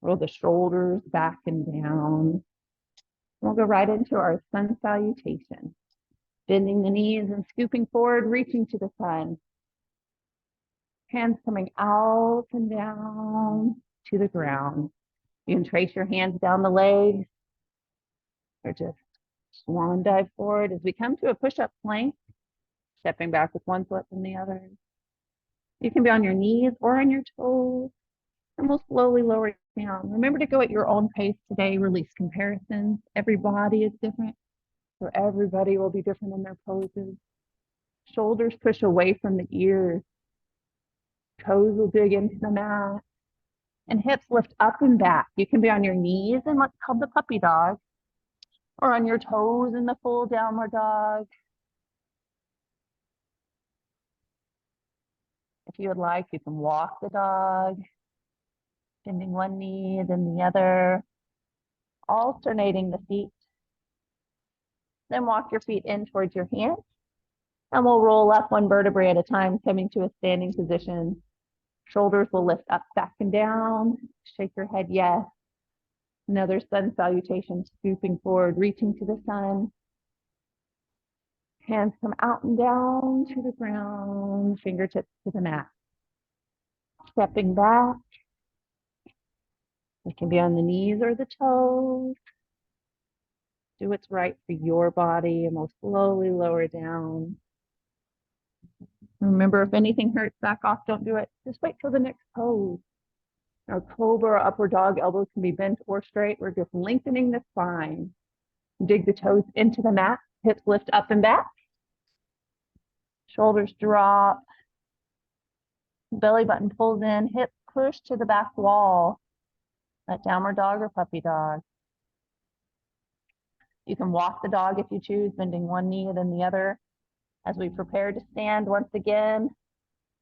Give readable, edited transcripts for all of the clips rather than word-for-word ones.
Roll the shoulders back and down. We'll go right into our sun salutation. Bending the knees and scooping forward, reaching to the sun. Hands coming out and down to the ground. You can trace your hands down the legs or just swan dive forward as we come to a push-up plank, stepping back with one foot and the other. You can be on your knees or on your toes, and we'll slowly lower it down. Remember to go at your own pace today. Release comparisons. Every body is different, so everybody will be different in their poses. Shoulders push away from the ears. Toes will dig into the mat. And hips lift up and back. You can be on your knees in what's called the puppy dog, or on your toes in the full downward dog. If you would like, you can walk the dog, bending one knee, then the other, alternating the feet. Then walk your feet in towards your hands, and we'll roll up one vertebrae at a time, coming to a standing position. Shoulders will lift up, back, and down. Shake your head, yes. Another sun salutation, scooping forward, reaching to the sun. Hands come out and down to the ground, fingertips to the mat. Stepping back. You can be on the knees or the toes. Do what's right for your body, and we'll slowly lower down. Remember, if anything hurts, back off, don't do it. Just wait till the next pose. Our cobra or upward dog, elbows can be bent or straight. We're just lengthening the spine. Dig the toes into the mat, hips lift up and back. Shoulders drop. Belly button pulls in, hips push to the back wall. That downward dog or puppy dog. You can walk the dog if you choose, bending one knee then the other. As we prepare to stand once again,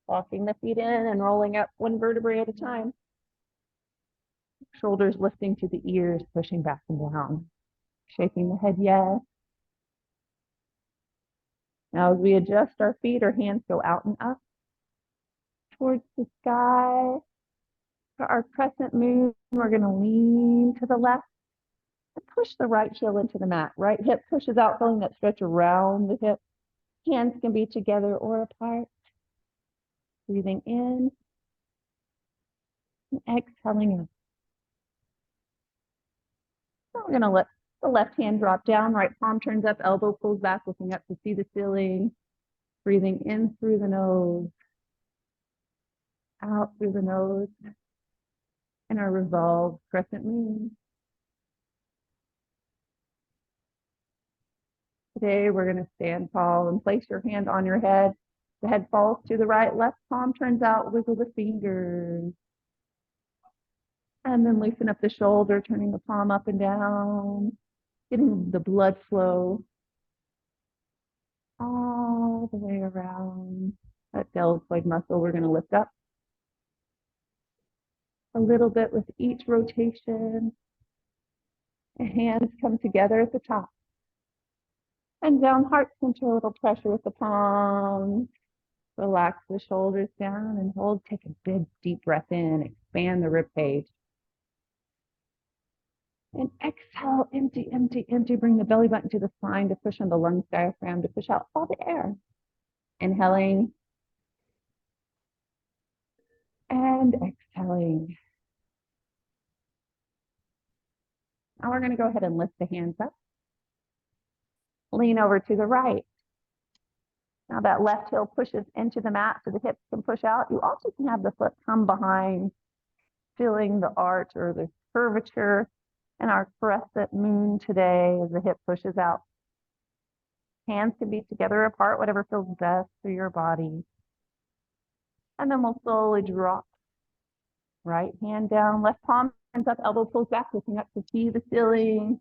walking the feet in and rolling up one vertebrae at a time. Shoulders lifting to the ears, pushing back and down. Shaking the head, yes. Now as we adjust our feet, our hands go out and up towards the sky. For our crescent moon, we're going to lean to the left and push the right heel into the mat. Right hip pushes out, feeling that stretch around the hip. Hands can be together or apart. Breathing in and exhaling out. So we're going to let the left hand drop down, right palm turns up, elbow pulls back, looking up to see the ceiling. Breathing in through the nose, out through the nose, and our revolved crescent moon. Today, we're going to stand tall and place your hand on your head. The head falls to the right, left palm turns out, wiggle the fingers. And then loosen up the shoulder, turning the palm up and down, getting the blood flow all the way around that deltoid muscle. We're going to lift up a little bit with each rotation. The hands come together at the top. And down, heart center, a little pressure with the palms. Relax the shoulders down and hold. Take a big, deep breath in. Expand the rib cage. And exhale, empty, empty, empty. Bring the belly button to the spine to push on the lungs, diaphragm to push out all the air. Inhaling. And exhaling. Now we're going to go ahead and lift the hands up. Lean over to the right. Now that left heel pushes into the mat so the hips can push out. You also can have the foot come behind, feeling the arch or the curvature in our crescent moon today as the hip pushes out. Hands can be together or apart, whatever feels best for your body. And then we'll slowly drop. Right hand down, left palm turns up, elbow pulls back, looking up to see the ceiling.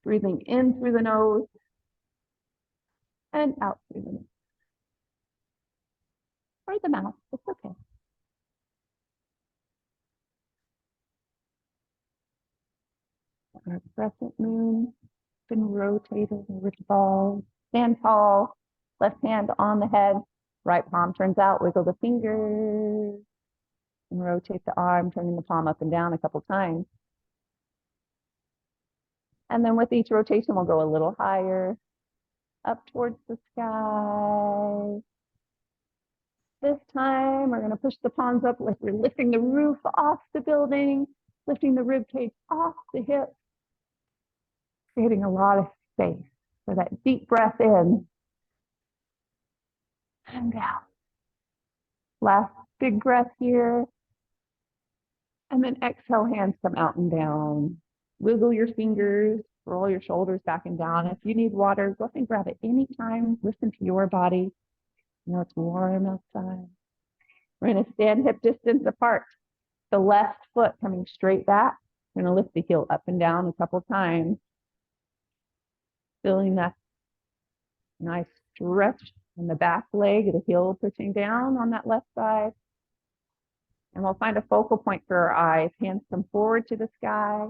Breathing in through the nose. And out through the nose. Or the mouth, it's okay. Our crescent moon, been rotated, revolved. Stand tall, left hand on the head, right palm turns out, wiggle the fingers. And rotate the arm, turning the palm up and down a couple times. And then with each rotation, we'll go a little higher, up towards the sky. This time, we're going to push the palms up like we're lifting the roof off the building, lifting the rib cage off the hips, creating a lot of space for that deep breath in and out. Last big breath here. And then exhale, hands come out and down. Wiggle your fingers, roll your shoulders back and down. If you need water, go ahead and grab it anytime. Listen to your body. You know it's warm outside. We're going to stand hip distance apart. The left foot coming straight back. We're going to lift the heel up and down a couple times. Feeling that nice stretch in the back leg, the heel pushing down on that left side. And we'll find a focal point for our eyes. Hands come forward to the sky.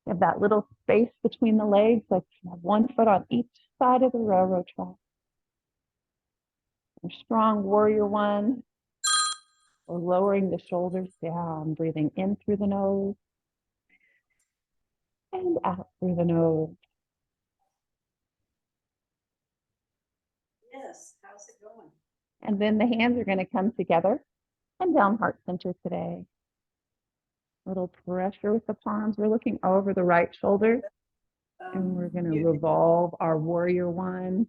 You have that little space between the legs, like you have one foot on each side of the railroad track. A strong warrior one. We're lowering the shoulders down, breathing in through the nose and out through the nose. Yes, how's it going? And then the hands are going to come together and down heart center today. A little pressure with the palms. We're looking over the right shoulder and we're going to revolve our warrior one.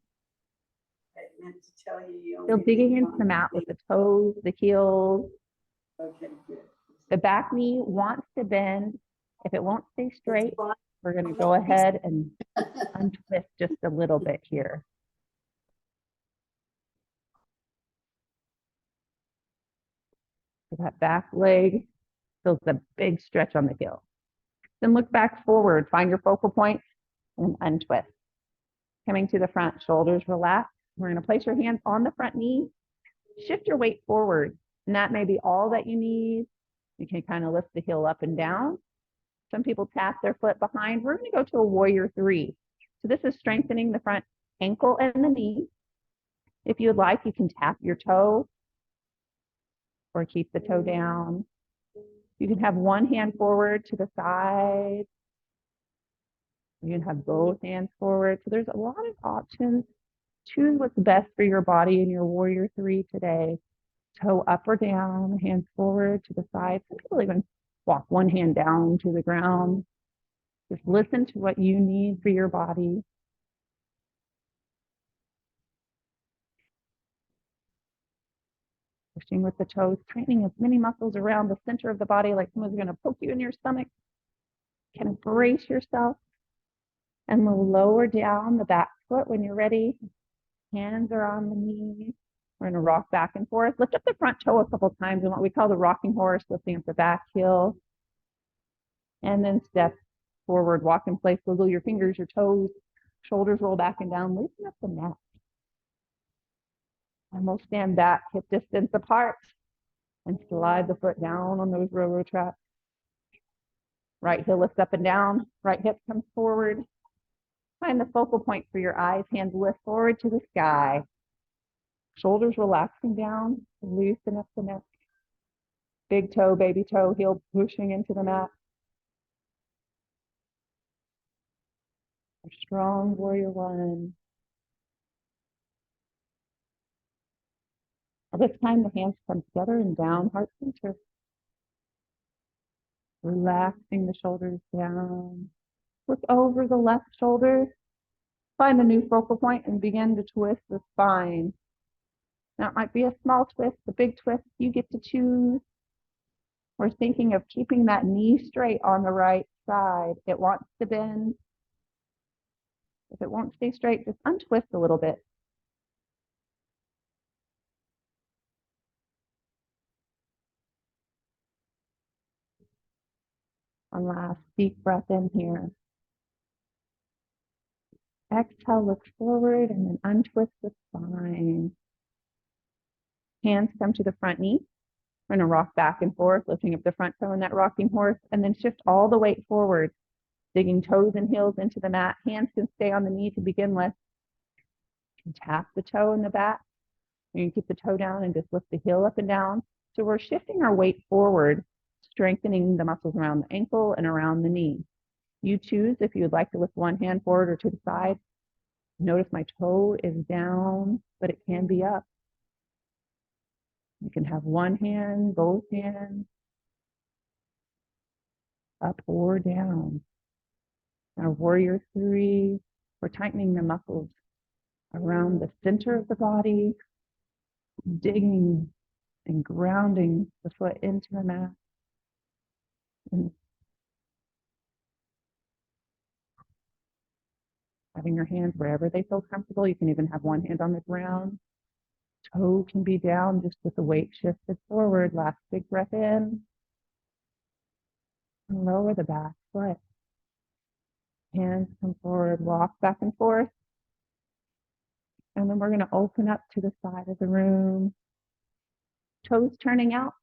I meant to tell you. Still digging into the mat with the toes, the heels. Okay, good. The back knee wants to bend. If it won't stay straight, we're going to go ahead and untwist just a little bit here. So that back leg feels the big stretch on the heel. Then look back forward, find your focal point and untwist. Coming to the front, shoulders relax. We're going to place your hands on the front knee. Shift your weight forward. And that may be all that you need. You can kind of lift the heel up and down. Some people tap their foot behind. We're going to go to a warrior three. So this is strengthening the front ankle and the knee. If you would like, you can tap your toe or keep the toe down. You can have one hand forward to the side. You can have both hands forward. So there's a lot of options. Choose what's best for your body in your warrior three today. Toe up or down, hands forward to the side. Some people even walk one hand down to the ground. Just listen to what you need for your body. Pushing with the toes, tightening as many muscles around the center of the body, like someone's going to poke you in your stomach. Kind of brace yourself. And we'll lower down the back foot when you're ready. Hands are on the knees. We're going to rock back and forth. Lift up the front toe a couple times in what we call the rocking horse, lifting up the back heel. And then step forward, walk in place, wiggle your fingers, your toes, shoulders roll back and down, loosen up the neck. And we'll stand back, hip distance apart, and slide the foot down on those railroad tracks. Right heel lifts up and down, right hip comes forward. Find the focal point for your eyes, hands lift forward to the sky. Shoulders relaxing down, loosen up the neck. Big toe, baby toe, heel pushing into the mat. A strong warrior one. This time the hands come together and down, heart center. Relaxing the shoulders down. Look over the left shoulder. Find a new focal point and begin to twist the spine. Now it might be a small twist, a big twist, you get to choose. We're thinking of keeping that knee straight on the right side. It wants to bend. If it won't stay straight, just untwist a little bit. One last deep breath in here. Exhale, look forward and then untwist the spine. Hands come to the front knee. We're going to rock back and forth, lifting up the front toe in that rocking horse, and then shift all the weight forward, digging toes and heels into the mat. Hands can stay on the knee to begin with. You can tap the toe in the back. You can keep the toe down and just lift the heel up and down. So we're shifting our weight forward, strengthening the muscles around the ankle and around the knee. You choose if you would like to lift one hand forward or to the side. Notice my toe is down, but it can be up. You can have one hand, both hands, up or down. Our warrior three, we're tightening the muscles around the center of the body, digging and grounding the foot into the mat. And having your hands wherever they feel comfortable. You can even have one hand on the ground. Toe can be down just with the weight shifted forward. Last big breath in. And lower the back foot. Hands come forward, walk back and forth. And then we're going to open up to the side of the room. Toes turning out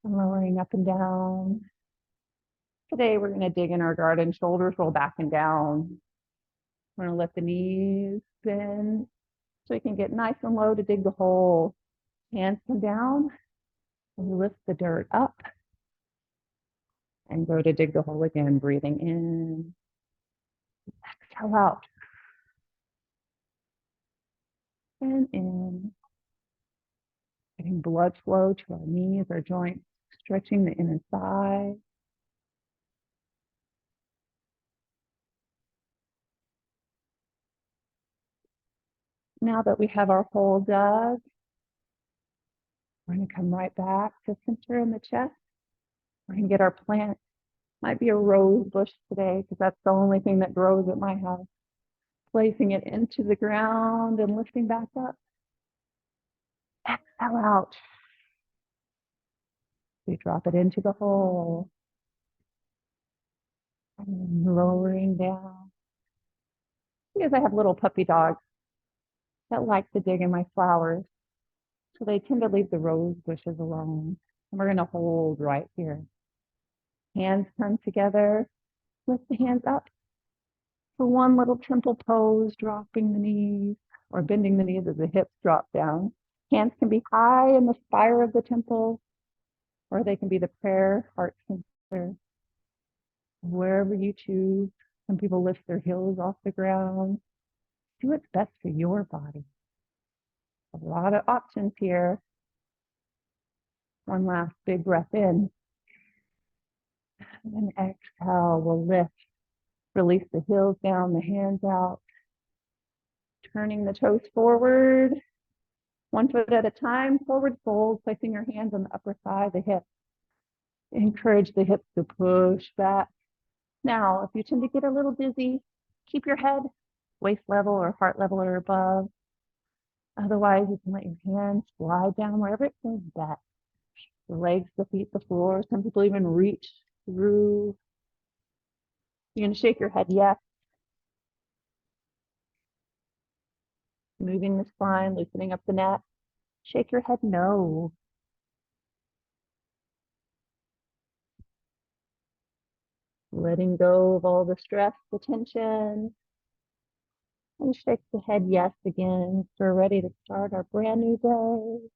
and lowering up and down. Today we're going to dig in our garden, shoulders roll back and down. We're going to let the knees bend so we can get nice and low to dig the hole. Hands come down and lift the dirt up and go to dig the hole again, breathing in, exhale out, and in. Getting blood flow to our knees, our joints, stretching the inner thigh. Now that we have our hole dug, we're going to come right back to center in the chest. We're going to get our plant. Might be a rose bush today because that's the only thing that grows at my house. Placing it into the ground and lifting back up. Exhale out. We drop it into the hole. And lowering down. Because I have little puppy dogs that like to dig in my flowers. So they tend to leave the rose bushes alone. And we're going to hold right here. Hands come together. Lift the hands up for one little temple pose, dropping the knees or bending the knees as the hips drop down. Hands can be high in the spire of the temple, or they can be the prayer heart center. Wherever you choose. Some people lift their heels off the ground. Do what's best for your body. A lot of options here. One last big breath in. And then exhale, we'll lift. Release the heels down, the hands out. Turning the toes forward. One foot at a time, forward fold, placing your hands on the upper thigh, the hip. Encourage the hips to push back. Now, if you tend to get a little dizzy, keep your head waist level or heart level or above. Otherwise, you can let your hands slide down wherever it feels best. The legs, the feet, the floor. Some people even reach through. You're going to shake your head yes. Moving the spine, loosening up the neck. Shake your head no. Letting go of all the stress, the tension. And shake the head yes again. So we're ready to start our brand new day.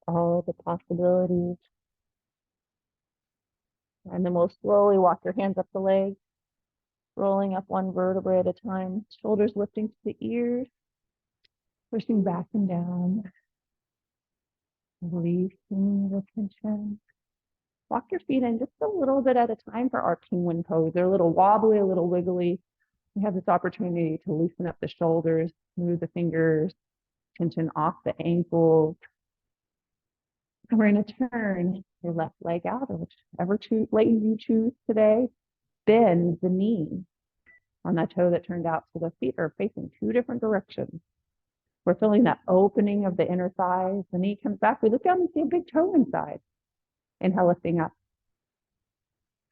All the possibilities. And then we'll slowly walk your hands up the legs, rolling up one vertebrae at a time. Shoulders lifting to the ears, pushing back and down. Releasing the tension. Walk your feet in just a little bit at a time for our penguin pose. They're a little wobbly, a little wiggly. We have this opportunity to loosen up the shoulders, move the fingers, tension off the ankles. And we're going to turn your left leg out, or whichever leg you choose today. Bend the knee on that toe that turned out, so the feet are facing two different directions. We're feeling that opening of the inner thighs. The knee comes back. We look down and see a big toe inside. Inhale, lifting up.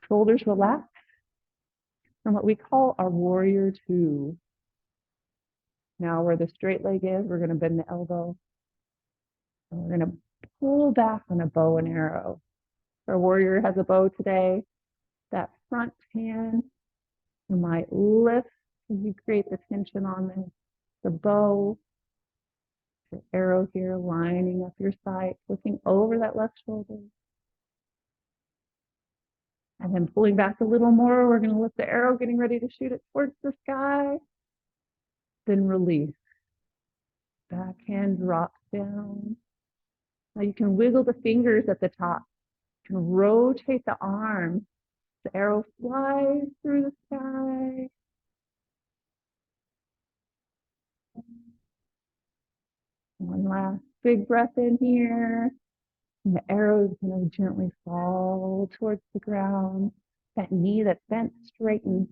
Shoulders relax. And what we call our warrior two. Now where the straight leg is, we're going to bend the elbow. And we're going to pull back on a bow and arrow. Our warrior has a bow today. That front hand, you might lift as you create the tension on the bow. The arrow here lining up your sight, looking over that left shoulder. And then pulling back a little more, we're going to lift the arrow, getting ready to shoot it towards the sky. Then release. Back hand drops down. Now you can wiggle the fingers at the top. You can rotate the arm. The arrow flies through the sky. One last big breath in here. And the arrow is going to gently fall towards the ground. That knee that's bent straightens.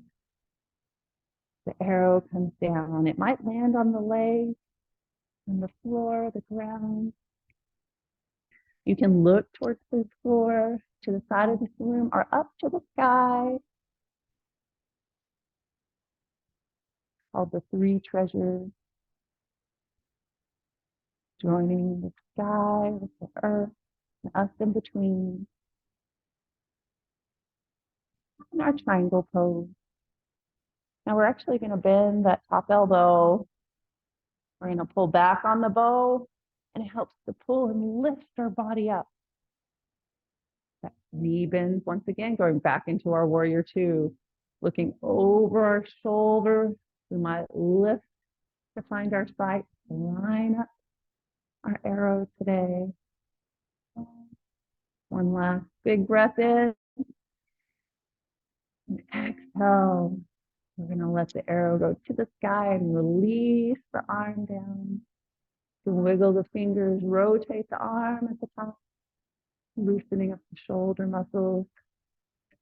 The arrow comes down. It might land on the leg, on the floor, the ground. You can look towards the floor, to the side of this room, or up to the sky. Called the three treasures. Joining the sky with the earth and us in between. In our triangle pose. Now we're actually going to bend that top elbow. We're going to pull back on the bow, and it helps to pull and lift our body up. That knee bends once again, going back into our warrior two. Looking over our shoulder, we might lift to find our sight, line up our arrow today. One last big breath in. And exhale. We're going to let the arrow go to the sky and release the arm down. You can wiggle the fingers, rotate the arm at the top, loosening up the shoulder muscles,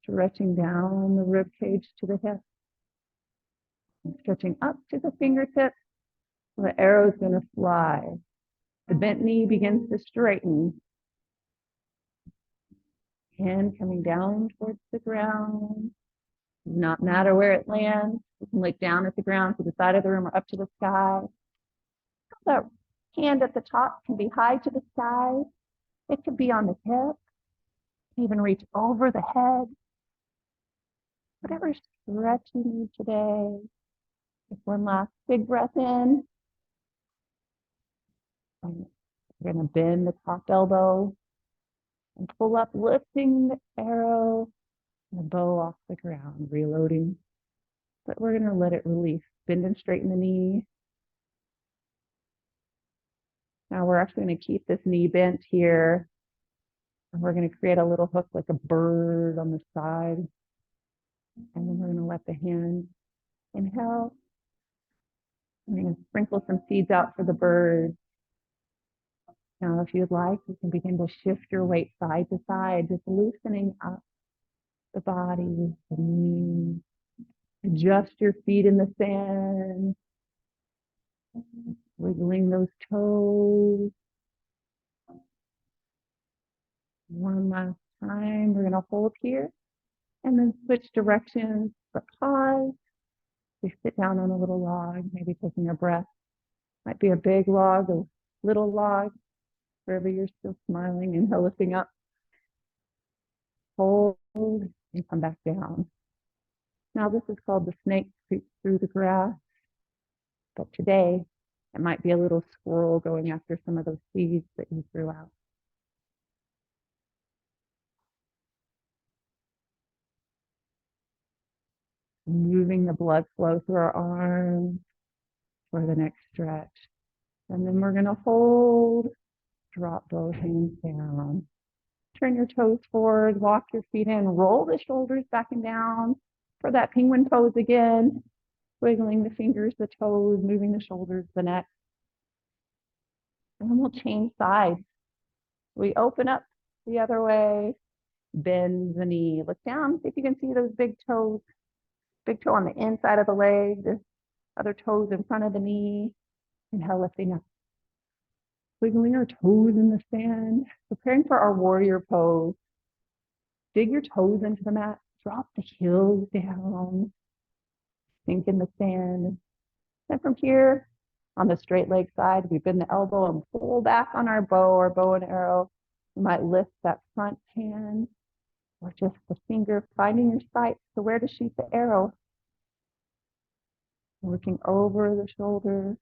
stretching down the rib cage to the hip, and stretching up to the fingertips. The arrow is going to fly. The bent knee begins to straighten. Hand coming down towards the ground. Does not matter where it lands. You can look down at the ground, to the side of the room, or up to the sky. That hand at the top can be high to the sky. It could be on the hip. Even reach over the head. Whatever stretch you need today. Just one last big breath in. And we're going to bend the top elbow and pull up, lifting the arrow and the bow off the ground, reloading. But we're going to let it release. Bend and straighten the knee. Now we're actually going to keep this knee bent here. And we're going to create a little hook like a bird on the side. And then we're going to let the hand inhale. We're going to sprinkle some seeds out for the bird. Now, if you'd like, you can begin to shift your weight side to side, just loosening up the body, the knees. Adjust your feet in the sand. Wiggling those toes. One last time. We're going to hold here and then switch directions. But pause. We sit down on a little log, maybe taking a breath. Might be a big log, a little log, wherever you're still smiling and lifting up. Hold and come back down. Now this is called the snake creeps through the grass. But today, it might be a little squirrel going after some of those seeds that you threw out. Moving the blood flow through our arms for the next stretch. And then we're going to hold, drop both hands down. Turn your toes forward, walk your feet in, roll the shoulders back and down for that penguin pose again. Wiggling the fingers, the toes, moving the shoulders, the neck. And then we'll change sides. We open up the other way, bend the knee, look down, see if you can see those big toes. Big toe on the inside of the leg, the other toes in front of the knee. Inhale, lifting up. Wiggling our toes in the sand, preparing for our warrior pose. Dig your toes into the mat, drop the heels down, sink in the sand. Then from here, on the straight leg side, we bend the elbow and pull back on our bow or bow and arrow. You might lift that front hand or just the finger, finding your sight to where to shoot the arrow. Looking over the shoulder.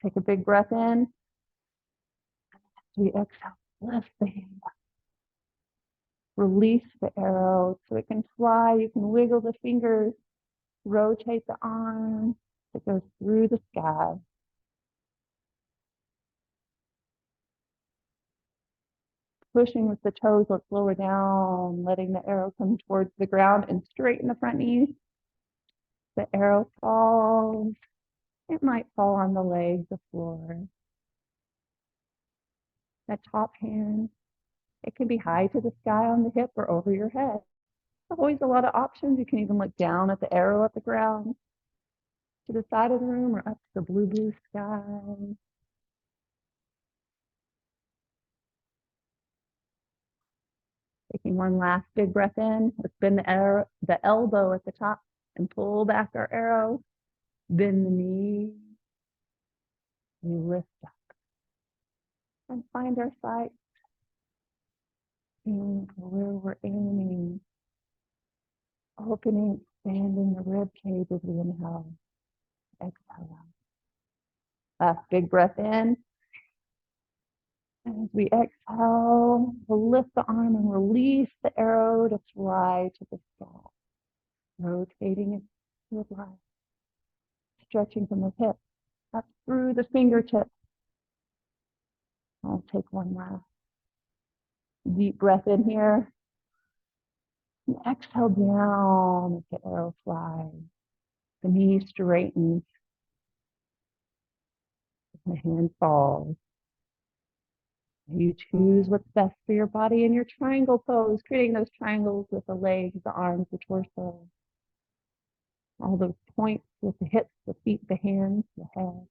Take a big breath in. we exhale, lift the hand up. Release the arrow so it can fly. You can wiggle the fingers, rotate the arm. It goes through the sky. Pushing with the toes, let's lower down, letting the arrow come towards the ground and straighten the front knees. The arrow falls. It might fall on the leg, the floor. That top hand, it can be high to the sky on the hip or over your head. There's always a lot of options. You can even look down at the arrow at the ground, to the side of the room or up to the blue, blue sky. Taking one last big breath in. Let's bend the elbow at the top and pull back our arrow. Bend the knee. We lift up and find our sight. Aiming for where we're aiming. Opening, expanding the rib cage as we inhale. Exhale out. Last big breath in. And as we exhale, we'll lift the arm and release the arrow to fly to the sky. Rotating it to the light. Stretching from the hip up through the fingertips. I'll take one last deep breath in here. And exhale down as the arrow flies. The knee straightens. The hand falls. You choose what's best for your body in your triangle pose, creating those triangles with the legs, the arms, the torso. All those points with the hips, the feet, the hands, the head.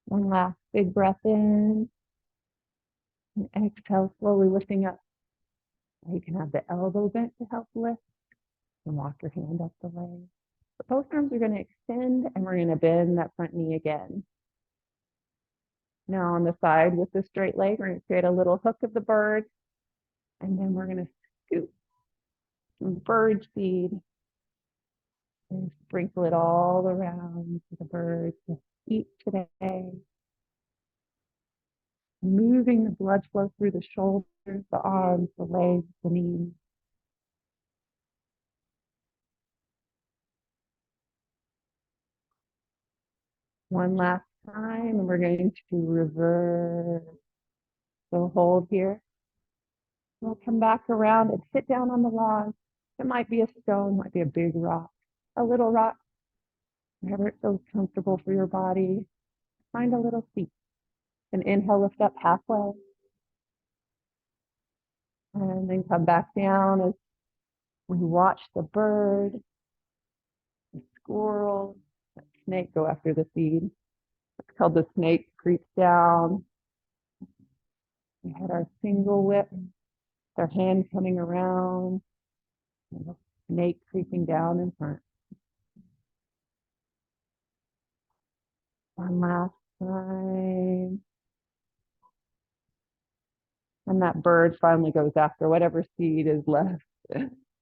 One last big breath in. And exhale, slowly lifting up. You can have the elbow bent to help lift. And walk your hand up the leg. But both arms are going to extend and we're going to bend that front knee again. Now on the side with the straight leg, we're going to create a little hook of the bird. And then we're going to scoop some bird seed and sprinkle it all around for the birds to eat today. Moving the blood flow through the shoulders, the arms, the legs, the knees. One last time, and we're going to reverse. So hold here. We'll come back around and sit down on the log. It might be a stone, might be a big rock, a little rock, wherever it feels comfortable for your body. Find a little seat. And inhale, lift up halfway. And then come back down as we watch the bird, the squirrel, the snake go after the seed. It's called the snake creeps down. We had our single whip, their hand coming around, and the snake creeping down in front. One last time. And that bird finally goes after whatever seed is left.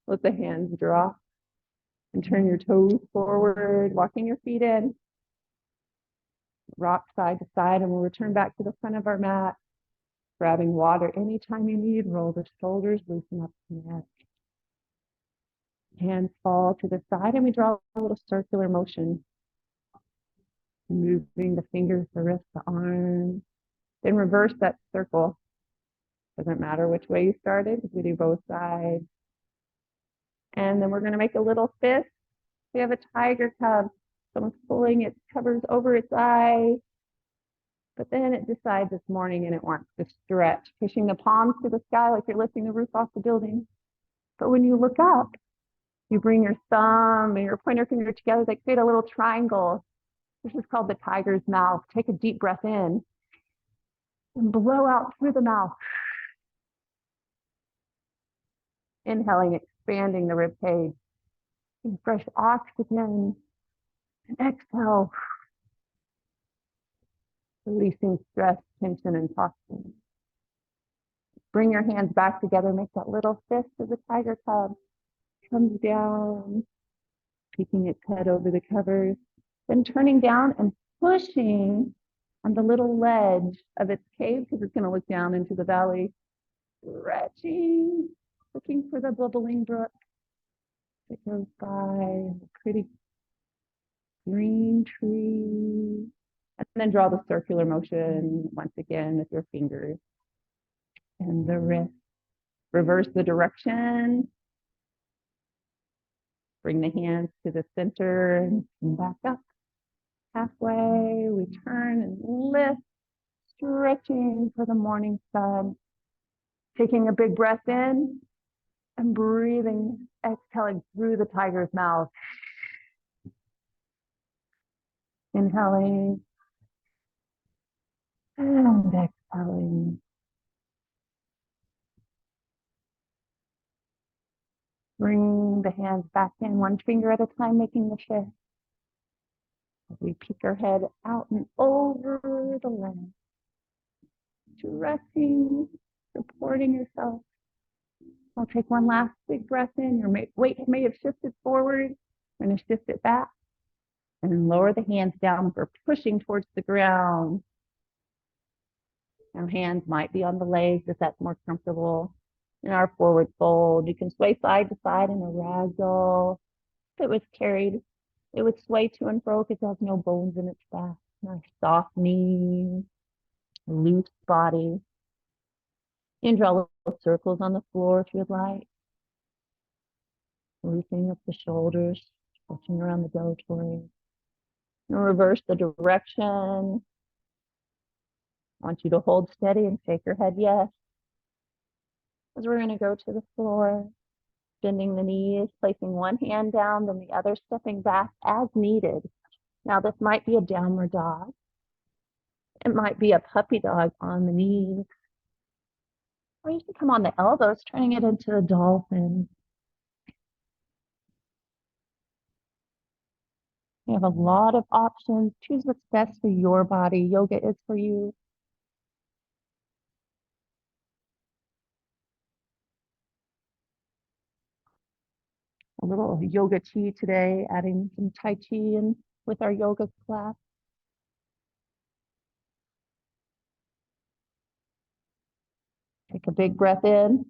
Let the hands drop and turn your toes forward, walking your feet in. Rock side to side, and we'll return back to the front of our mat. Grabbing water anytime you need. Roll the shoulders, loosen up the neck. Hands fall to the side, and we draw a little circular motion. Moving the fingers, the wrists, the arms. Then reverse that circle. Doesn't matter which way you started, because we do both sides. And then we're going to make a little fist. We have a tiger cub. Someone's pulling its covers over its eyes. But then it decides this morning and it wants to stretch, pushing the palms to the sky like you're lifting the roof off the building. But when you look up, you bring your thumb and your pointer finger together. They create a little triangle. This is called the tiger's mouth. Take a deep breath in and blow out through the mouth. Inhaling, expanding the rib cage. And fresh oxygen. And exhale. Releasing stress, tension, and toxins. Bring your hands back together. Make that little fist of the tiger cub. Comes down, peeking its head over the covers. Then turning down and pushing on the little ledge of its cave because it's going to look down into the valley, stretching, looking for the bubbling brook that goes by, a pretty green tree. And then draw the circular motion once again with your fingers and the wrist. Reverse the direction. Bring the hands to the center and back up. Halfway, we turn and lift, stretching for the morning sun. Taking a big breath in and breathing, exhaling through the tiger's mouth. Inhaling and exhaling. Bring the hands back in, one finger at a time, making the shift. We peek our head out and over the leg. Stretching, supporting yourself. I'll take one last big breath in. Your weight may have shifted forward. We're going to shift it back. And then lower the hands down for pushing towards the ground. Our hands might be on the legs if that's more comfortable. In our forward fold, you can sway side to side in a ragdoll. If it was carried, it would sway to and fro because it has no bones in its back. Nice soft knees, loose body. You can draw little circles on the floor if you'd like. Loosening up the shoulders, stretching around the deltoid. And reverse the direction. I want you to hold steady and shake your head yes. As we're going to go to the floor, bending the knees, placing one hand down, then the other stepping back as needed. Now this might be a downward dog. It might be a puppy dog on the knees. Or you can come on the elbows, turning it into a dolphin. You have a lot of options. Choose what's best for your body. Yoga is for you. A little yoga chi today, adding some Tai Chi in with our yoga class. Take a big breath in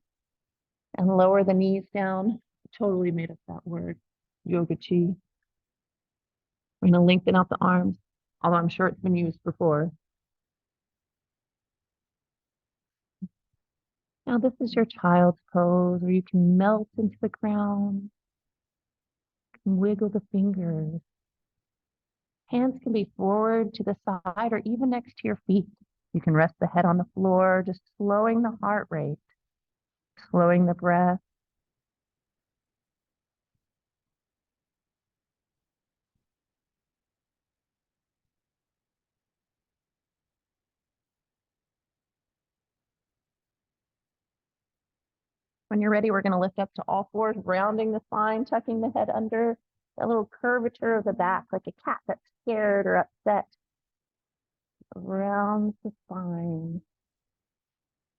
and lower the knees down. Totally made up that word, yoga chi. We're going to lengthen out the arms, although I'm sure it's been used before. Now this is your child's pose where you can melt into the ground, wiggle the fingers. Hands can be forward to the side or even next to your feet. You can rest the head on the floor, just slowing the heart rate, slowing the breath. When you're ready, we're going to lift up to all fours, rounding the spine, tucking the head under, that little curvature of the back, like a cat that's scared or upset. Around the spine.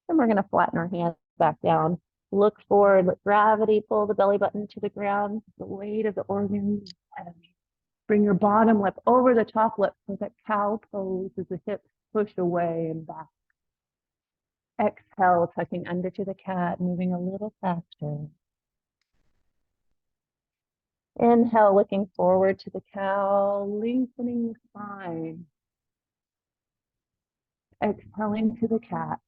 Then we're going to flatten our hands back down. Look forward, let gravity pull the belly button to the ground, the weight of the organs. Bring your bottom lip over the top lip for that cow pose as the hips push away and back. Exhale, tucking under to the cat, moving a little faster. Inhale, looking forward to the cow, lengthening the spine. Exhaling to the cat.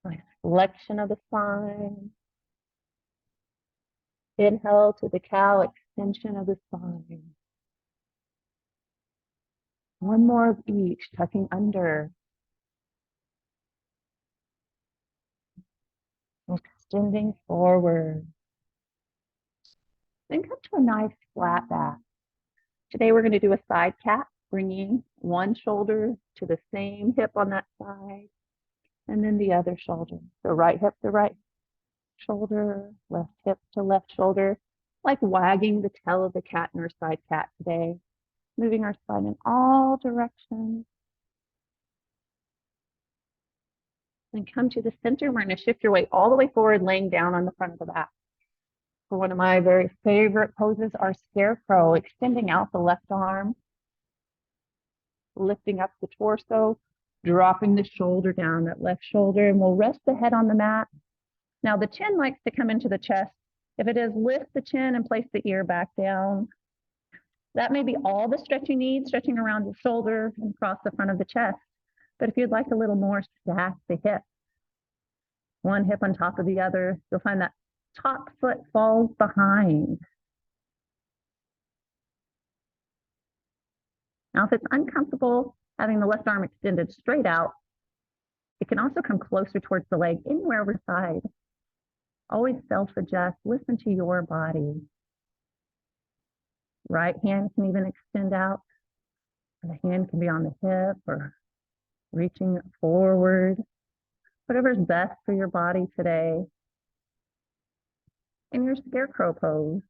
Nice flexion of the spine. Inhale to the cow, extension of the spine. One more of each, tucking under. Extending forward. Then come to a nice flat back. Today we're going to do a side cat, bringing one shoulder to the same hip on that side, and then the other shoulder. So right hip to right shoulder, left hip to left shoulder, like wagging the tail of the cat in our side cat today, moving our spine in all directions. Then come to the center. We're going to shift your weight all the way forward, laying down on the front of the back. For one of my very favorite poses, our scarecrow, extending out the left arm. lifting up the torso, dropping the shoulder down, that left shoulder, and we'll rest the head on the mat. Now the chin likes to come into the chest. If it is, lift the chin and place the ear back down. That may be all the stretch you need, stretching around your shoulder and across the front of the chest. But if you'd like a little more, stack the hips. One hip on top of the other. You'll find that top foot falls behind. Now, if it's uncomfortable having the left arm extended straight out, it can also come closer towards the leg, anywhere over the side. Always self-adjust, listen to your body. Right hand can even extend out. The hand can be on the hip or reaching forward. Whatever's best for your body today. In your scarecrow pose.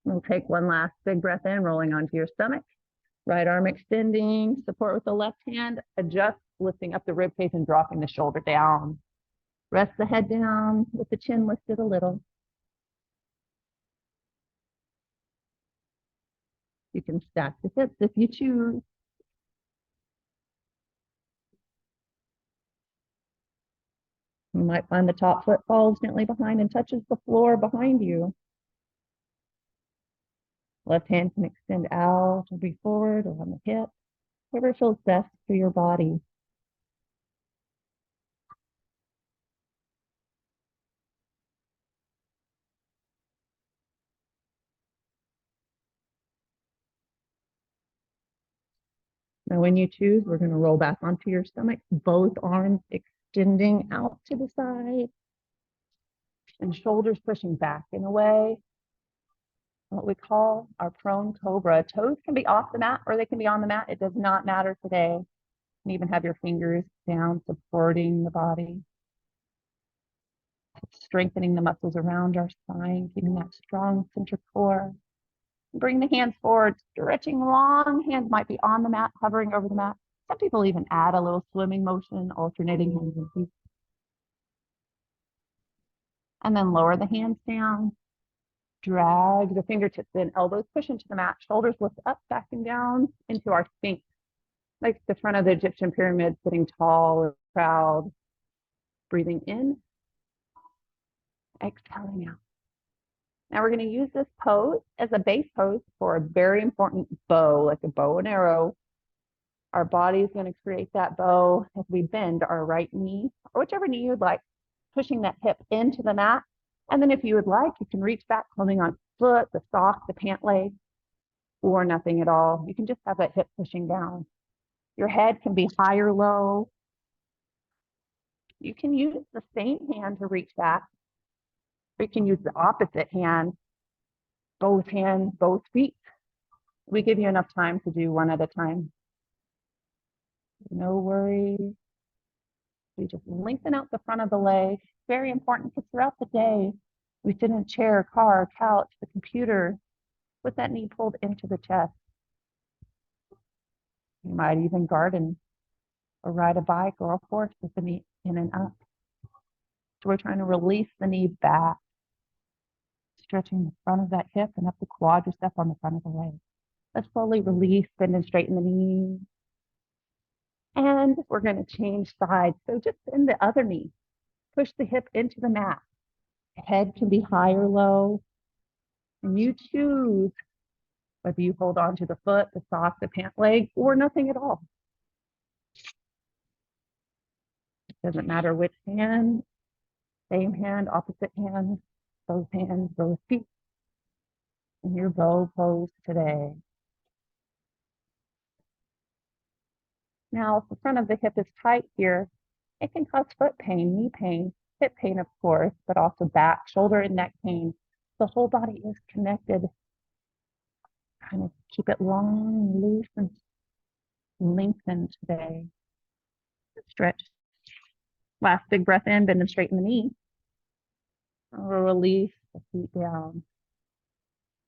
We'll take one last big breath in, rolling onto your stomach. Right arm extending, support with the left hand, adjust, lifting up the rib cage and dropping the shoulder down. Rest the head down with the chin lifted a little. You can stack the hips if you choose. You might find the top foot falls gently behind and touches the floor behind you. Left hand can extend out or be forward or on the hip, whatever feels best for your body. Now, when you choose, we're going to roll back onto your stomach, both arms extending out to the side and shoulders pushing back and away. What we call our prone cobra. Toes can be off the mat or they can be on the mat. It does not matter today. You can even have your fingers down, supporting the body. Strengthening the muscles around our spine, keeping that strong center core. Bring the hands forward, stretching long. Hands might be on the mat, hovering over the mat. Some people even add a little swimming motion, alternating hands and feet. And then lower the hands down. Drag the fingertips in, elbows push into the mat, shoulders lift up, back and down into our sphinx. Like the front of the Egyptian pyramid, sitting tall or proud. Breathing in, exhaling out. Now we're going to use this pose as a base pose for a very important bow, like a bow and arrow. Our body is going to create that bow as we bend our right knee, or whichever knee you'd like, pushing that hip into the mat. And then if you would like, you can reach back, holding on foot, the sock, the pant leg, or nothing at all. You can just have that hip pushing down. Your head can be high or low. You can use the same hand to reach back. Or you can use the opposite hand, both hands, both feet. We give you enough time to do one at a time. No worries. We just lengthen out the front of the leg. Very important because throughout the day, we sit in a chair, car, couch, the computer, with that knee pulled into the chest. You might even garden or ride a bike or a horse with the knee in and up. So we're trying to release the knee back, stretching the front of that hip and up the quadricep on the front of the leg. Let's slowly release, bend and straighten the knee. And we're going to change sides. So just bend the other knee. Push the hip into the mat. The head can be high or low. And you choose whether you hold on to the foot, the sock, the pant leg, or nothing at all. It doesn't matter which hand, same hand, opposite hand, both hands, both feet. In your bow pose today. Now, if the front of the hip is tight here, it can cause foot pain, knee pain, hip pain, of course, but also back, shoulder, and neck pain. The whole body is connected. Kind of keep it long, loose, and lengthen today. Stretch. Last big breath in, bend and straighten the knee. We'll release the feet down.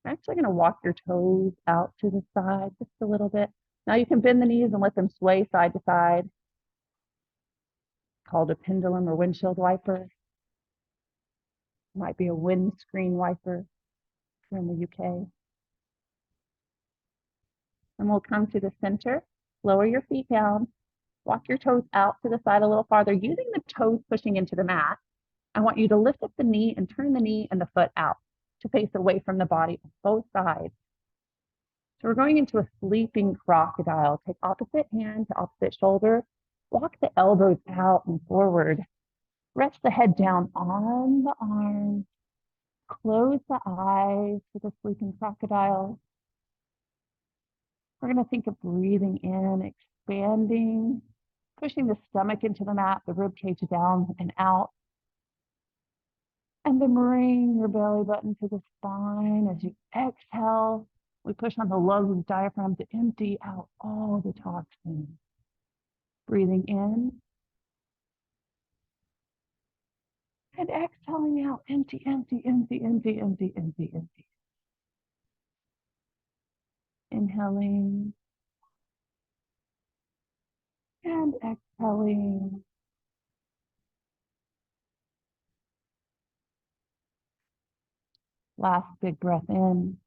I'm actually going to walk your toes out to the side just a little bit. Now you can bend the knees and let them sway side to side. Called a pendulum or windshield wiper. Might be a windscreen wiper here in the UK. And we'll come to the center, lower your feet down, walk your toes out to the side a little farther, using the toes pushing into the mat. I want you to lift up the knee and turn the knee and the foot out to face away from the body on both sides. So we're going into a sleeping crocodile. Take opposite hand to opposite shoulder. Walk the elbows out and forward. Rest the head down on the arms. Close the eyes for the sleeping crocodile. We're going to think of breathing in, expanding, pushing the stomach into the mat, the rib cage down and out. And then bring your belly button to the spine. As you exhale, we push on the lungs and diaphragm to empty out all the toxins. Breathing in and exhaling out. Empty, empty, empty, empty, empty, empty, empty. Inhaling and exhaling. Last big breath in.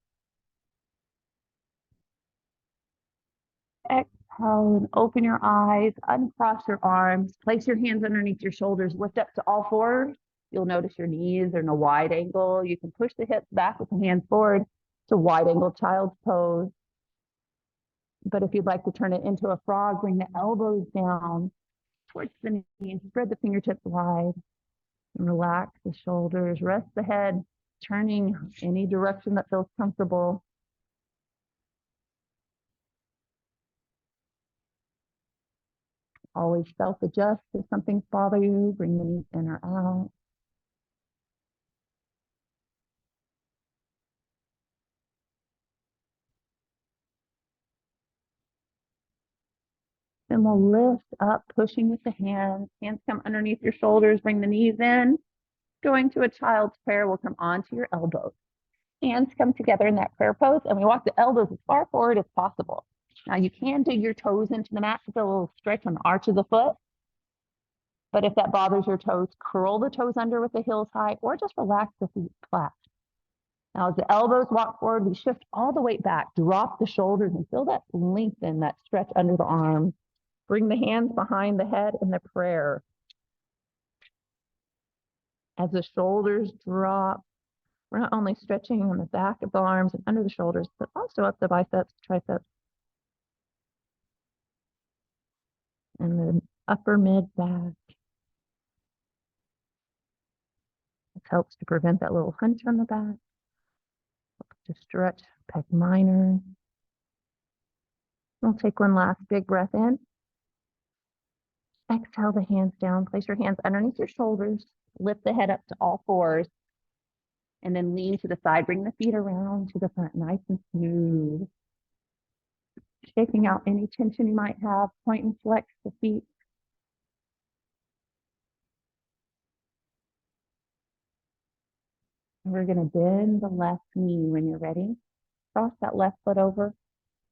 Exhale and open your eyes, uncross your arms, place your hands underneath your shoulders, lift up to all fours. You'll notice your knees are in a wide angle. You can push the hips back with the hands forward to wide angle child's pose. But if you'd like to turn it into a frog, bring the elbows down towards the knees, spread the fingertips wide, and relax the shoulders, rest the head, turning any direction that feels comfortable. Always self-adjust if something's bothering you. Bring the knees in or out. Then we'll lift up, pushing with the hands. Hands come underneath your shoulders. Bring the knees in. Going to a child's prayer, we'll come onto your elbows. Hands come together in that prayer pose, and we walk the elbows as far forward as possible. Now you can dig your toes into the mat to get a little stretch on the arch of the foot. But if that bothers your toes, curl the toes under with the heels high, or just relax the feet flat. Now, as the elbows walk forward, we shift all the weight back, drop the shoulders, and feel that lengthen, that stretch under the arms. Bring the hands behind the head in the prayer. As the shoulders drop, we're not only stretching on the back of the arms and under the shoulders, but also up the biceps, triceps, and the upper mid back. This helps to prevent that little hunch on the back. To stretch pec minor. We'll take one last big breath in. Exhale the hands down. Place your hands underneath your shoulders. Lift the head up to all fours. And then lean to the side. Bring the feet around to the front, nice and smooth. Shaking out any tension you might have. Point and flex the feet. We're going to bend the left knee when you're ready. Cross that left foot over.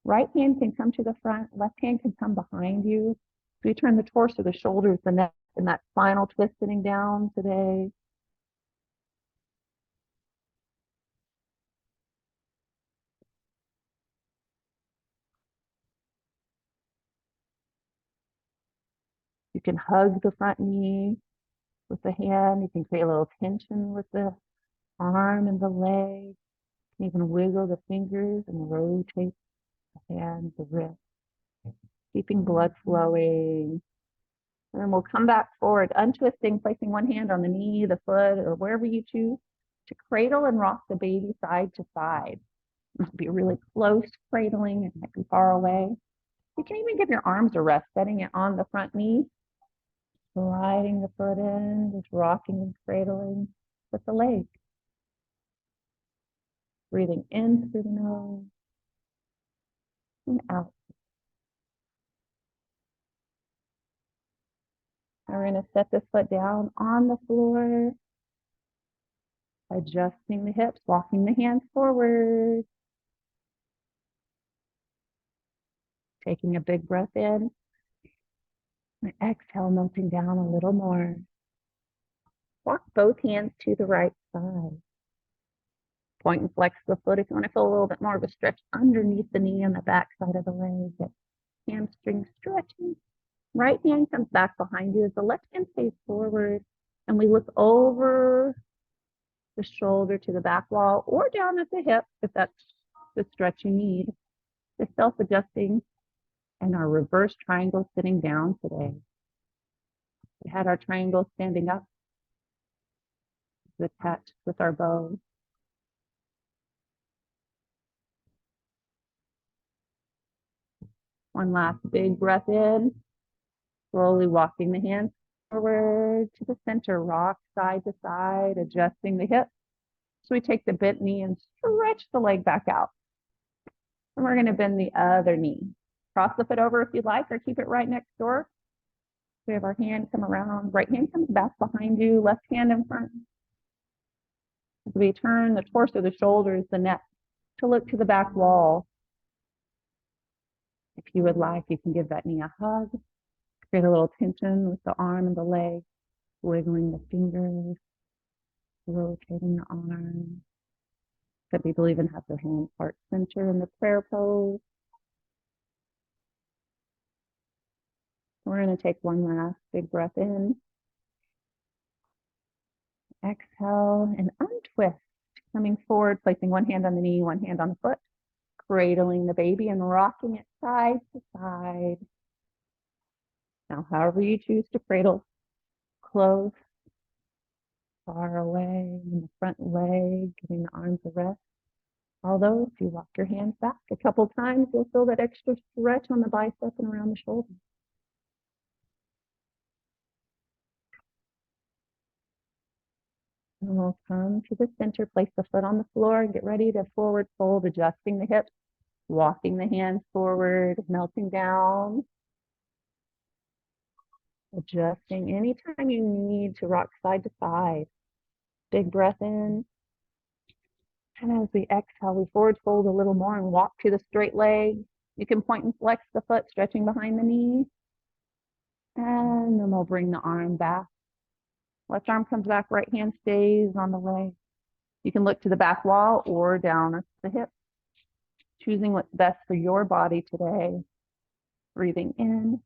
Right hand can come to the front. Left hand can come behind you. So you turn the torso, the shoulders, the neck, and that final twist sitting down today. You can hug the front knee with the hand. You can create a little tension with the arm and the leg. You can even wiggle the fingers and rotate the hand, the wrist, keeping blood flowing. And then we'll come back forward, untwisting, placing one hand on the knee, the foot, or wherever you choose to cradle and rock the baby side to side. It might be really close cradling. It might be far away. You can even give your arms a rest, setting it on the front knee, sliding the foot in, just rocking and cradling with the leg. Breathing in through the nose and out. We're going to set this foot down on the floor, adjusting the hips, walking the hands forward. Taking a big breath in. And exhale, melting down a little more. Walk both hands to the right side. Point and flex the foot if you want to feel a little bit more of a stretch underneath the knee and the back side of the leg. Get hamstring stretching. Right hand comes back behind you as the left hand stays forward. And we look over the shoulder to the back wall or down at the hip if that's the stretch you need. The self-adjusting and our reverse triangle sitting down today. We had our triangle standing up, attached with our bow. One last big breath in, slowly walking the hands forward to the center, rock side to side, adjusting the hip. So we take the bent knee and stretch the leg back out. And we're going to bend the other knee. Cross the foot over if you'd like, or keep it right next door. We have our hand come around, right hand comes back behind you, left hand in front. As we turn the torso, the shoulders, the neck to look to the back wall. If you would like, you can give that knee a hug. Create a little tension with the arm and the leg, wiggling the fingers, rotating the arm. Some people even have their hands heart center in the prayer pose. We're going to take one last big breath in. Exhale and untwist. Coming forward, placing one hand on the knee, one hand on the foot. Cradling the baby and rocking it side to side. Now, however you choose to cradle, close, far away in the front leg, giving the arms a rest. Although, if you walk your hands back a couple times, you'll feel that extra stretch on the bicep and around the shoulder. And we'll come to the center, place the foot on the floor, and get ready to forward fold, adjusting the hips, walking the hands forward, melting down. Adjusting anytime you need to rock side to side. Big breath in. And as we exhale, we forward fold a little more and walk to the straight leg. You can point and flex the foot, stretching behind the knee. And then we'll bring the arm back. Left arm comes back, right hand stays on the leg. You can look to the back wall or down at the hip. Choosing what's best for your body today. Breathing in,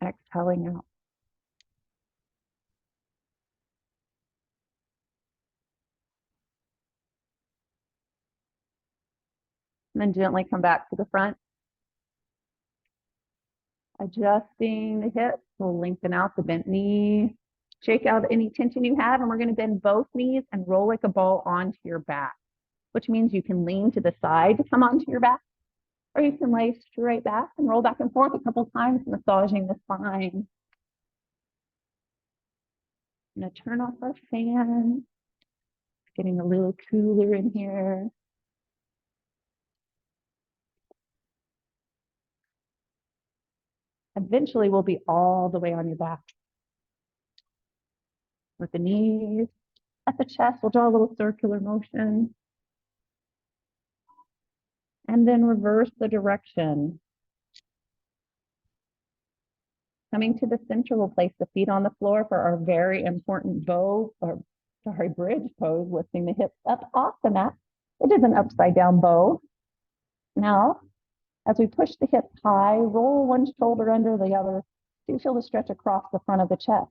and exhaling out. And then gently come back to the front. Adjusting the hips, we'll lengthen out the bent knee. Shake out any tension you have, and we're going to bend both knees and roll like a ball onto your back, which means you can lean to the side to come onto your back, or you can lay straight back and roll back and forth a couple times, massaging the spine. I'm going to turn off our fan. It's getting a little cooler in here. Eventually, we'll be all the way on your back. With the knees at the chest, we'll draw a little circular motion. And then reverse the direction. Coming to the center, we'll place the feet on the floor for our very important bridge pose, lifting the hips up off the mat. It is an upside down bow. Now, as we push the hips high, roll one shoulder under the other. So you feel the stretch across the front of the chest.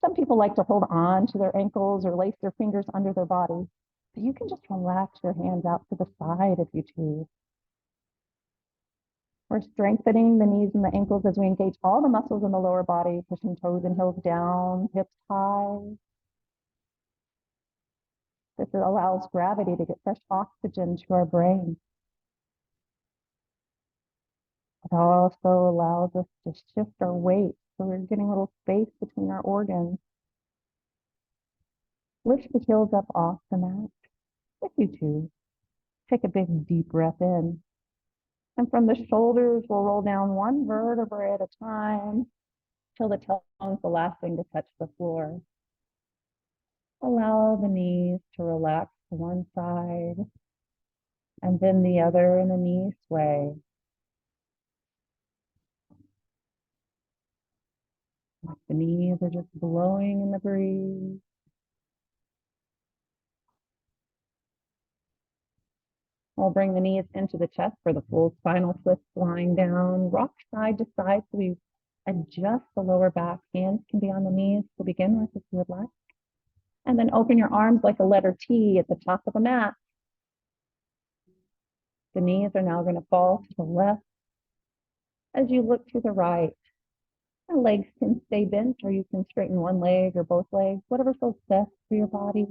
Some people like to hold on to their ankles or lace their fingers under their body. But you can just relax your hands out to the side if you choose. We're strengthening the knees and the ankles as we engage all the muscles in the lower body, pushing toes and heels down, hips high. This allows gravity to get fresh oxygen to our brain. It also allows us to shift our weight, so we're getting a little space between our organs. Lift the heels up off the mat, if you choose. Take a big deep breath in. And from the shoulders, we'll roll down one vertebrae at a time till the tailbone is the last thing to touch the floor. Allow the knees to relax to one side and then the other, and the knees sway. Like the knees are just blowing in the breeze. We'll bring the knees into the chest for the full spinal twist, lying down. Rock side to side so we adjust the lower back. Hands can be on the knees to begin with if you would like. And then open your arms like a letter T at the top of the mat. The knees are now going to fall to the left as you look to the right. The legs can stay bent, or you can straighten one leg or both legs, whatever feels best for your body.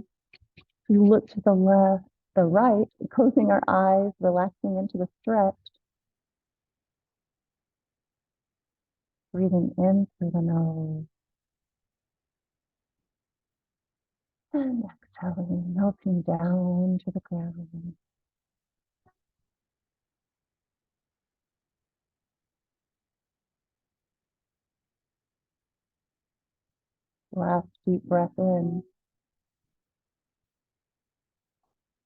You look to the left, the right, closing our eyes, relaxing into the stretch. Breathing in through the nose. And exhaling, melting down to the ground. Last deep breath in.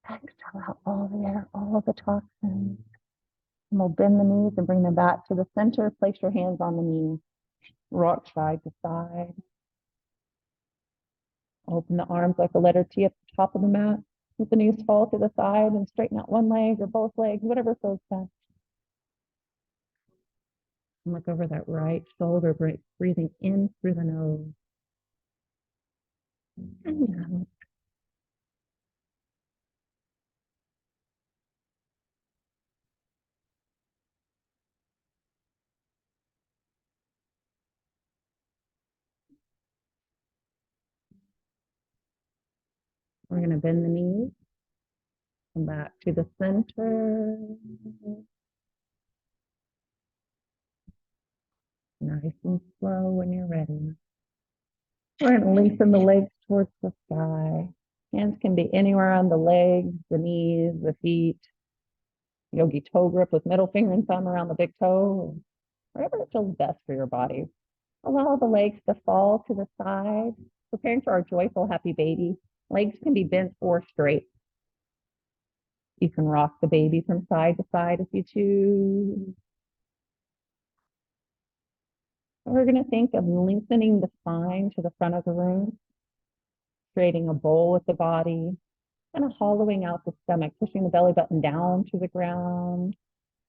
Exhale out all the air, all the toxins. And we'll bend the knees and bring them back to the center. Place your hands on the knees. Rock side to side. Open the arms like a letter T at the top of the mat. Let the knees fall to the side and straighten out one leg or both legs, whatever feels best. And look over that right shoulder, breathing in through the nose. And out. We're going to bend the knees. Come back to the center. Nice and slow when you're ready. We're going to lengthen the legs towards the sky. Hands can be anywhere on the legs, the knees, the feet. Yogi toe grip with middle finger and thumb around the big toe. Whatever feels best for your body. Allow the legs to fall to the side, preparing for our joyful, happy baby. Legs can be bent or straight. You can rock the baby from side to side if you choose. We're going to think of lengthening the spine to the front of the room, creating a bowl with the body, and hollowing out the stomach, pushing the belly button down to the ground,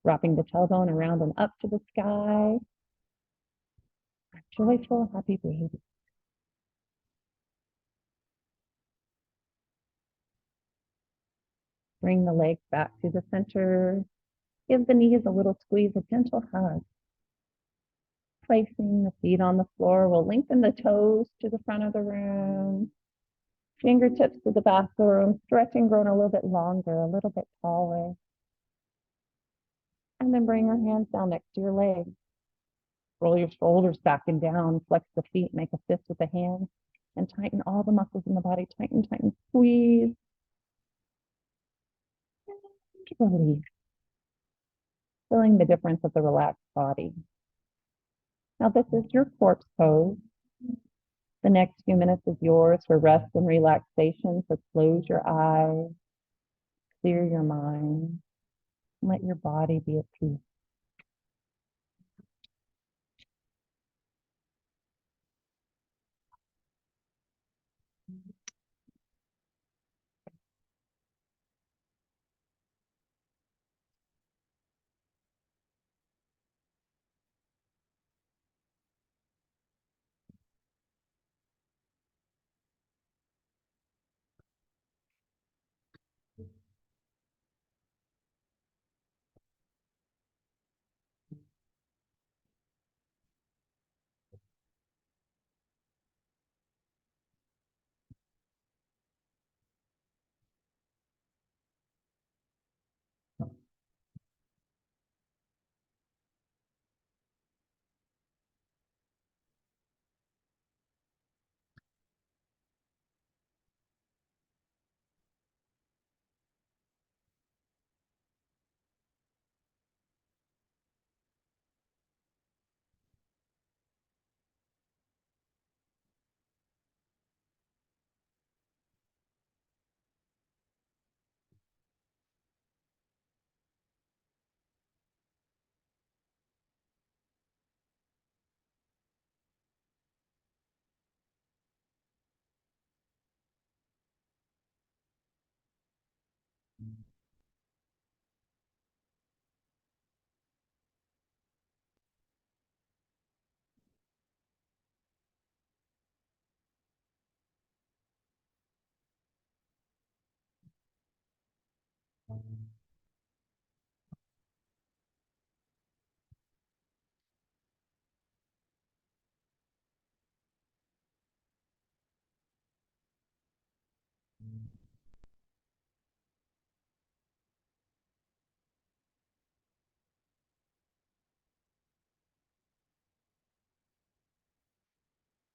wrapping the tailbone around and up to the sky. A joyful, happy baby. Bring the legs back to the center. Give the knees a little squeeze, a gentle hug. Placing the feet on the floor, we'll lengthen the toes to the front of the room. Fingertips to the back of the room, stretching, growing a little bit longer, a little bit taller. And then bring your hands down next to your legs. Roll your shoulders back and down, flex the feet, make a fist with the hands, and tighten all the muscles in the body. Tighten, tighten, squeeze. And release. Feeling the difference of the relaxed body. Now this is your corpse pose. The next few minutes is yours for rest and relaxation. So close your eyes, clear your mind, and let your body be at peace.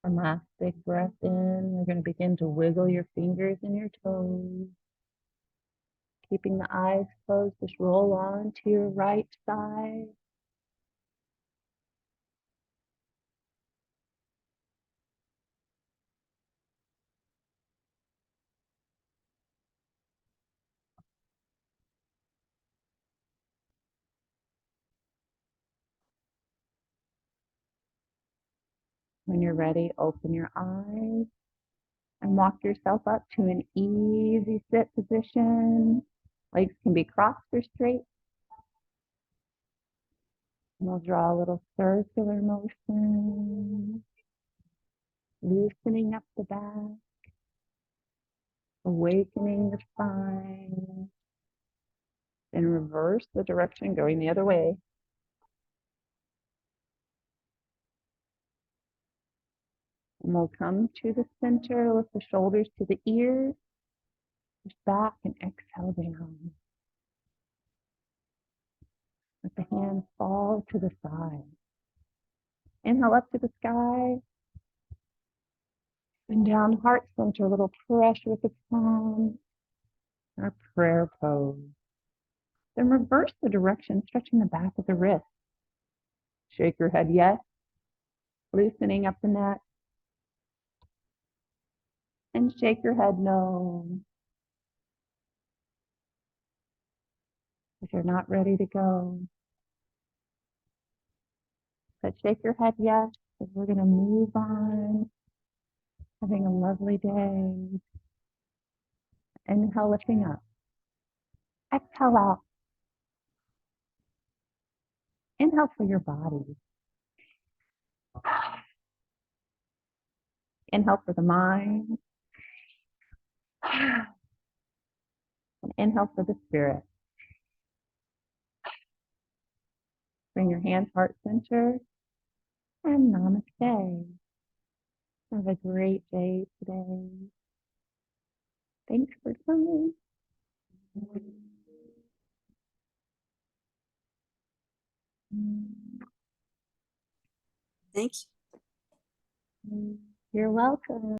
One last big breath in. We're going to begin to wiggle your fingers and your toes. Keeping the eyes closed, just roll on to your right side. When you're ready, open your eyes and walk yourself up to an easy sit position. Legs can be crossed or straight. And we'll draw a little circular motion, loosening up the back, awakening the spine. Then reverse the direction, going the other way. And we'll come to the center, lift the shoulders to the ears, push back and exhale down. Let the hands fall to the side. Inhale up to the sky. And down heart center, a little pressure with the palms. Our prayer pose. Then reverse the direction, stretching the back of the wrist. Shake your head yes, loosening up the neck. And shake your head no. If you're not ready to go. But shake your head yes, because we're going to move on. Having a lovely day. Inhale, lifting up. Exhale out. Inhale for your body. Inhale for the mind. And inhale for the spirit. Bring your hands heart center. And namaste. Have a great day today. Thanks for coming. Thank you. You're welcome.